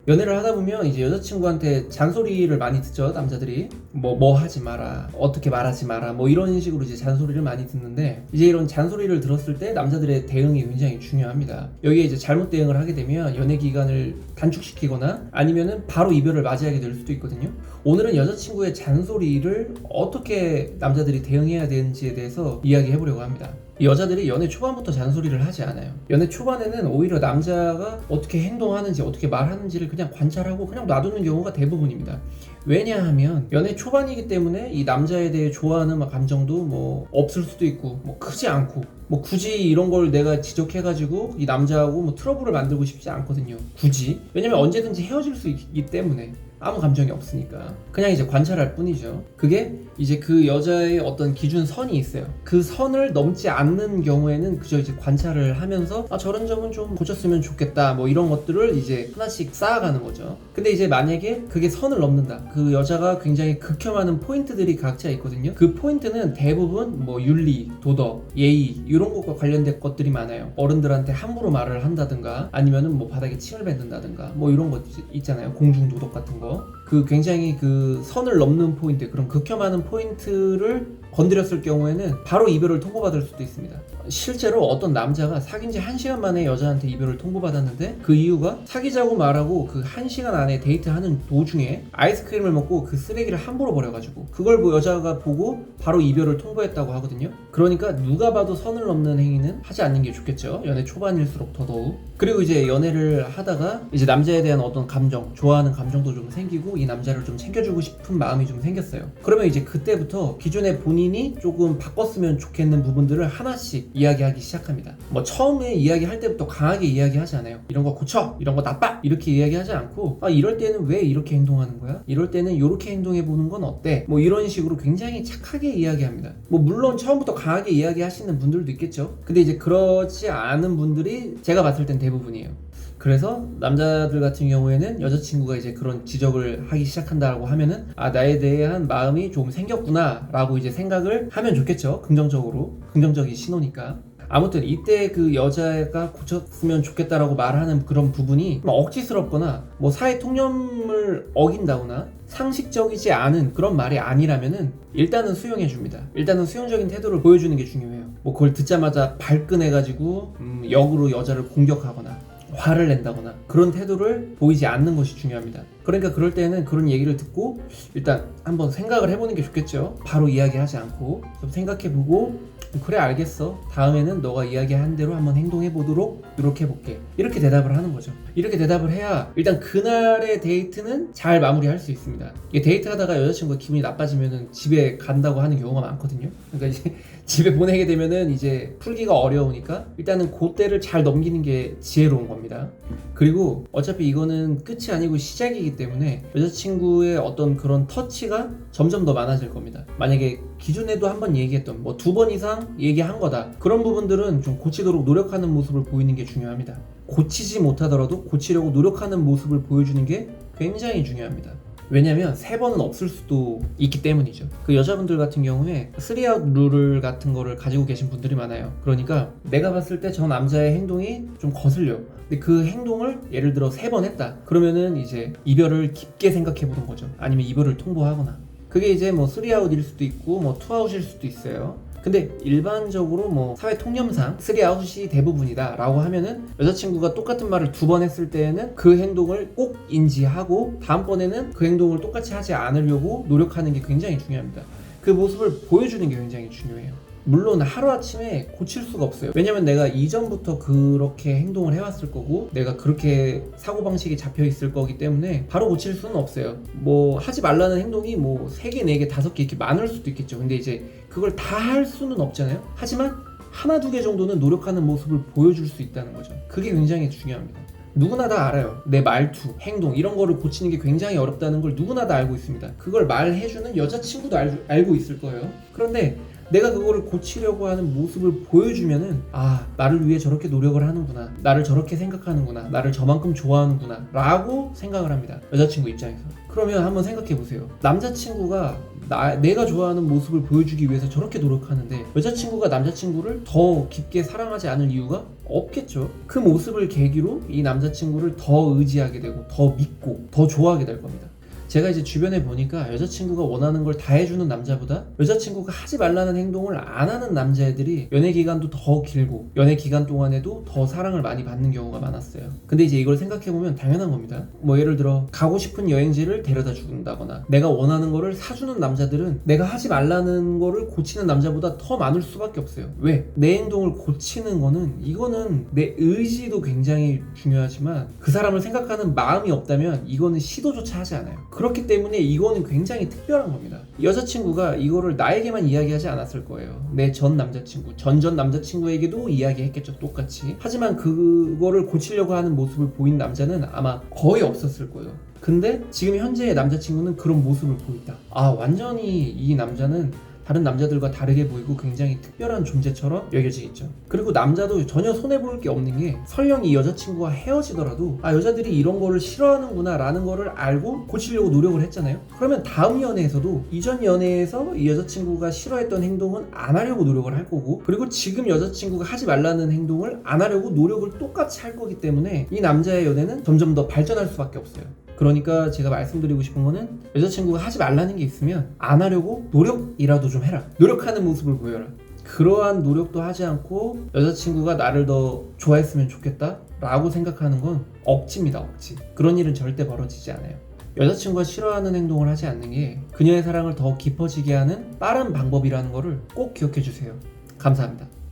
연애를 하다 보면 이제 여자친구한테 잔소리를 많이 듣죠. 남자들이 뭐 하지 마라, 어떻게 말하지 마라, 뭐 이런 식으로 이제 잔소리를 많이 듣는데, 이제 이런 잔소리를 들었을 때 남자들의 대응이 굉장히 중요합니다. 여기에 이제 잘못 대응을 하게 되면 연애 기간을 단축시키거나 아니면은 바로 이별을 맞이하게 될 수도 있거든요. 오늘은 여자친구의 잔소리를 어떻게 남자들이 대응해야 되는지에 대해서 이야기해 보려고 합니다. 여자들이 연애 초반부터 잔소리를 하지 않아요. 연애 초반에는 오히려 남자가 어떻게 행동하는지, 어떻게 말하는지를 그냥 관찰하고 그냥 놔두는 경우가 대부분입니다. 왜냐하면 연애 초반이기 때문에 이 남자에 대해 좋아하는 감정도 뭐 없을 수도 있고, 뭐 크지 않고, 뭐 굳이 이런 걸 내가 지적해가지고 이 남자하고 뭐 트러블을 만들고 싶지 않거든요. 굳이. 왜냐면 언제든지 헤어질 수 있기 때문에. 아무 감정이 없으니까 그냥 이제 관찰할 뿐이죠. 그게 이제 그 여자의 어떤 기준선이 있어요. 그 선을 넘지 않는 경우에는 그저 이제 관찰을 하면서 저런 점은 좀 고쳤으면 좋겠다, 뭐 이런 것들을 이제 하나씩 쌓아가는 거죠. 근데 이제 만약에 그게 선을 넘는다, 그 여자가 굉장히 극혐하는 포인트들이 각자 있거든요. 그 포인트는 대부분 뭐 윤리, 도덕, 예의 이런 것과 관련된 것들이 많아요. 어른들한테 함부로 말을 한다든가 아니면은 뭐 바닥에 침을 뱉는다든가 뭐 이런 것 있잖아요. 공중도덕 같은 거. 그 굉장히 그 선을 넘는 포인트, 그런 극혐하는 포인트를 건드렸을 경우에는 바로 이별을 통보받을 수도 있습니다. 실제로 어떤 남자가 사귄 지 1시간 만에 여자한테 이별을 통보받았는데, 그 이유가 사귀자고 말하고 그 1시간 안에 데이트하는 도중에 아이스크림을 먹고 그 쓰레기를 함부로 버려가지고 그걸 여자가 보고 바로 이별을 통보했다고 하거든요. 그러니까 누가 봐도 선을 넘는 행위는 하지 않는 게 좋겠죠. 연애 초반일수록 더더욱. 그리고 이제 연애를 하다가 이제 남자에 대한 어떤 감정, 좋아하는 감정도 좀 생기고 이 남자를 좀 챙겨주고 싶은 마음이 좀 생겼어요. 그러면 이제 그때부터 기존의 본인이 조금 바꿨으면 좋겠는 부분들을 하나씩 이야기하기 시작합니다. 뭐 처음에 이야기할 때부터 강하게 이야기하지 않아요. 이런 거 고쳐, 이런 거 나빠, 이렇게 이야기하지 않고 이럴 때는 왜 이렇게 행동하는 거야? 이럴 때는 이렇게 행동해 보는 건 어때? 뭐 이런 식으로 굉장히 착하게 이야기합니다. 뭐 물론 처음부터 강하게 이야기하시는 분들도 있겠죠. 근데 이제 그렇지 않은 분들이 제가 봤을 땐 대부분이에요. 그래서 남자들 같은 경우에는 여자친구가 이제 그런 지적을 하기 시작한다고 하면은 나에 대한 마음이 좀 생겼구나 라고 이제 생각을 하면 좋겠죠. 긍정적인 신호니까. 아무튼 이때 그 여자가 고쳤으면 좋겠다라고 말하는 그런 부분이 억지스럽거나 뭐 사회 통념을 어긴다거나 상식적이지 않은 그런 말이 아니라면은 일단은 수용해줍니다. 일단은 수용적인 태도를 보여주는 게 중요해요. 뭐 그걸 듣자마자 발끈해가지고 역으로 여자를 공격하거나 화를 낸다거나 그런 태도를 보이지 않는 것이 중요합니다. 그러니까 그럴 때는 그런 얘기를 듣고 일단 한번 생각을 해보는 게 좋겠죠. 바로 이야기하지 않고 좀 생각해보고, 그래 알겠어, 다음에는 너가 이야기한 대로 한번 행동해보도록 노력해볼게, 이렇게 대답을 하는 거죠. 이렇게 대답을 해야 일단 그날의 데이트는 잘 마무리할 수 있습니다. 이게 데이트하다가 여자친구가 기분이 나빠지면은 집에 간다고 하는 경우가 많거든요. 그러니까 이제 집에 보내게 되면은 이제 풀기가 어려우니까 일단은 그때를 잘 넘기는 게 지혜로운 겁니다. 그리고 어차피 이거는 끝이 아니고 시작이기 때문에 여자친구의 어떤 그런 터치가 점점 더 많아질 겁니다. 만약에 기존에도 한번 얘기했던 뭐 2번 이상 얘기한 거다, 그런 부분들은 좀 고치도록 노력하는 모습을 보이는 게 중요합니다. 고치지 못하더라도 고치려고 노력하는 모습을 보여주는 게 굉장히 중요합니다. 왜냐면 3번은 없을 수도 있기 때문이죠. 그 여자분들 같은 경우에 3아웃 룰 같은 거를 가지고 계신 분들이 많아요. 그러니까 내가 봤을 때 저 남자의 행동이 좀 거슬려. 근데 그 행동을 예를 들어 3번 했다. 그러면은 이제 이별을 깊게 생각해 보는 거죠. 아니면 이별을 통보하거나. 그게 이제 뭐 3아웃일 수도 있고 뭐 2아웃일 수도 있어요. 근데 일반적으로 뭐 사회 통념상 3아웃이 대부분이다 라고 하면은 여자친구가 똑같은 말을 2번 했을 때에는 그 행동을 꼭 인지하고 다음번에는 그 행동을 똑같이 하지 않으려고 노력하는 게 굉장히 중요합니다. 그 모습을 보여주는 게 굉장히 중요해요. 물론 하루아침에 고칠 수가 없어요. 왜냐면 내가 이전부터 그렇게 행동을 해왔을 거고 내가 그렇게 사고방식이 잡혀있을 거기 때문에 바로 고칠 수는 없어요. 뭐 하지 말라는 행동이 뭐 3개, 4개, 5개 이렇게 많을 수도 있겠죠. 근데 이제 그걸 다 할 수는 없잖아요. 하지만 하나, 2개 정도는 노력하는 모습을 보여줄 수 있다는 거죠. 그게 굉장히 중요합니다. 누구나 다 알아요. 내 말투, 행동 이런 거를 고치는 게 굉장히 어렵다는 걸 누구나 다 알고 있습니다. 그걸 말해주는 여자친구도 알고 있을 거예요. 그런데 내가 그거를 고치려고 하는 모습을 보여주면은 나를 위해 저렇게 노력을 하는구나, 나를 저렇게 생각하는구나, 나를 저만큼 좋아하는구나 라고 생각을 합니다. 여자친구 입장에서. 그러면 한번 생각해 보세요. 남자친구가 내가 좋아하는 모습을 보여주기 위해서 저렇게 노력하는데 여자친구가 남자친구를 더 깊게 사랑하지 않을 이유가 없겠죠. 그 모습을 계기로 이 남자친구를 더 의지하게 되고 더 믿고 더 좋아하게 될 겁니다. 제가 이제 주변에 보니까 여자친구가 원하는 걸 다 해주는 남자보다 여자친구가 하지 말라는 행동을 안 하는 남자애들이 연애 기간도 더 길고 연애 기간 동안에도 더 사랑을 많이 받는 경우가 많았어요. 근데 이제 이걸 생각해보면 당연한 겁니다. 뭐 예를 들어 가고 싶은 여행지를 데려다 준다거나 내가 원하는 거를 사주는 남자들은 내가 하지 말라는 거를 고치는 남자보다 더 많을 수밖에 없어요. 왜? 내 행동을 고치는 거는 이거는 내 의지도 굉장히 중요하지만 그 사람을 생각하는 마음이 없다면 이거는 시도조차 하지 않아요. 그렇기 때문에 이거는 굉장히 특별한 겁니다. 여자친구가 이거를 나에게만 이야기하지 않았을 거예요. 내 전 남자친구, 전전 남자친구에게도 이야기했겠죠, 똑같이. 하지만 그거를 고치려고 하는 모습을 보인 남자는 아마 거의 없었을 거예요. 근데 지금 현재의 남자친구는 그런 모습을 보인다. 아, 완전히 이 남자는 다른 남자들과 다르게 보이고 굉장히 특별한 존재처럼 여겨지겠죠. 그리고 남자도 전혀 손해볼 게 없는 게 설령 이 여자친구와 헤어지더라도 아, 여자들이 이런 거를 싫어하는구나 라는 거를 알고 고치려고 노력을 했잖아요. 그러면 다음 연애에서도 이전 연애에서 이 여자친구가 싫어했던 행동은 안 하려고 노력을 할 거고, 그리고 지금 여자친구가 하지 말라는 행동을 안 하려고 노력을 똑같이 할 거기 때문에 이 남자의 연애는 점점 더 발전할 수밖에 없어요. 그러니까 제가 말씀드리고 싶은 거는 여자친구가 하지 말라는 게 있으면 안 하려고 노력이라도 좀 해라. 노력하는 모습을 보여라. 그러한 노력도 하지 않고 여자친구가 나를 더 좋아했으면 좋겠다 라고 생각하는 건 억지입니다. 억지. 그런 일은 절대 벌어지지 않아요. 여자친구가 싫어하는 행동을 하지 않는 게 그녀의 사랑을 더 깊어지게 하는 빠른 방법이라는 거를 꼭 기억해 주세요. 감사합니다.